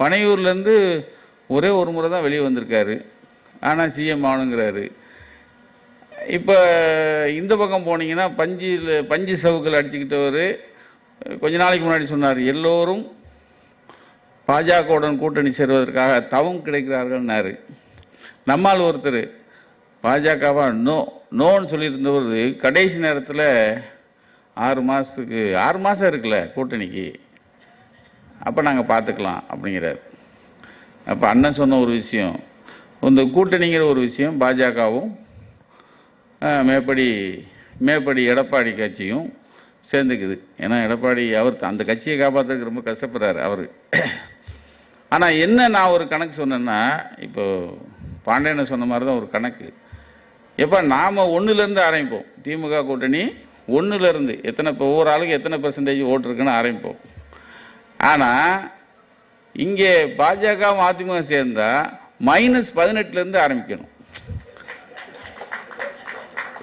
பனையூர்லேருந்து ஒரே ஒரு முறை தான் வெளியே வந்திருக்காரு, ஆனால் சிஎம் ஆகணுங்கிறாரு. இப்போ இந்த பக்கம் போனீங்கன்னா பஞ்சு சவுக்கில் அடிச்சுக்கிட்டவர் கொஞ்ச நாளைக்கு முன்னாடி சொன்னார், எல்லோரும் பாஜகவுடன் கூட்டணி சேர்வதற்காக தவம் கிடைக்கிறார்கள்னாரு. நம்மால் ஒருத்தர் பாஜகவா நோன்னு சொல்லியிருந்தவர் கடைசி நேரத்தில் 6 மாதம் இருக்குல்ல கூட்டணிக்கு, அப்போ நாங்கள் பார்த்துக்கலாம் அப்படிங்கிறார். அப்போ அண்ணன் சொன்ன ஒரு விஷயம், இந்த கூட்டணிங்கிற ஒரு விஷயம் பாஜகவும் மேற்படி எடப்பாடி கட்சியும் சேர்ந்துக்குது. ஏன்னா எடப்பாடி அவர் அந்த கட்சியை காப்பாற்றுறதுக்கு ரொம்ப கஷ்டப்படுறாரு அவர். ஆனால் என்ன நான் ஒரு கணக்கு சொன்னேன்னா, இப்போ பாண்டியனை சொன்ன மாதிரி தான் ஒரு கணக்கு. எப்போ நாம் 1லேருந்து ஆரம்பிப்போம், திமுக கூட்டணி 1லேருந்து எத்தனை, இப்போ ஒவ்வொரு ஆளுக்கு எத்தனை % ஓட்டு இருக்குன்னு ஆரம்பிப்போம். ஆனால் இங்கே பாஜக அதிமுக சேர்ந்தா -18லேருந்து ஆரம்பிக்கணும்.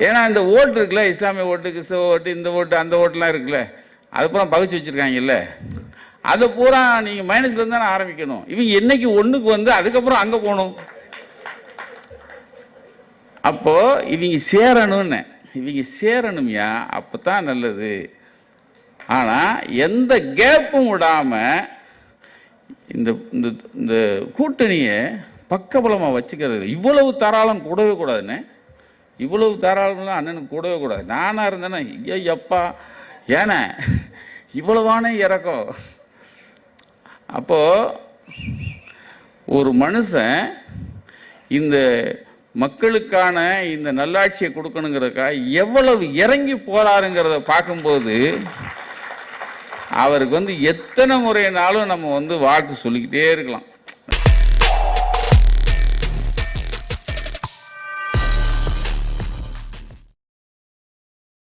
ஏன்னா இந்த ஓட்டு இருக்குல்ல, இஸ்லாமிய ஓட்டு, கிறிஸ்தவ ஓட்டு, இந்த ஓட்டு அந்த ஓட்டுலாம் இருக்குல்ல, அது பூரா பகிச்சு வச்சுருக்காங்கல்ல, அதை பூரா நீங்கள் மைனஸ்லேருந்து தானே ஆரம்பிக்கணும். இவங்க என்னைக்கு 1க்கு வந்து அதுக்கப்புறம் அங்கே போகணும். அப்போது இவங்க சேரணும்யா, அப்போ தான் நல்லது. ஆனால் எந்த கேப்பும் விடாமல் இந்த கூட்டணியை பக்கபலமாக வச்சுக்கிறது. இவ்வளவு தாராளம் கூடவே கூடாதுன்னு, இவ்வளவு தாராளம்லாம் அண்ணனுக்கு கூடவே கூடாது. நானாக இருந்தேன்னா ஐயப்பா ஏன்னா இவ்வளவானே இறக்கம். அப்போது ஒரு மனுஷன் இந்த மக்களுக்கான இந்த நல்லாட்சியை கொடுக்கணுங்கிறதுக்காக எவ்வளவு இறங்கி போறாருங்கிறத பார்க்கும்போது அவருக்கு எத்தனை முறைனாலும் நம்ம வாக்கு சொல்லிக்கிட்டே இருக்கலாம்.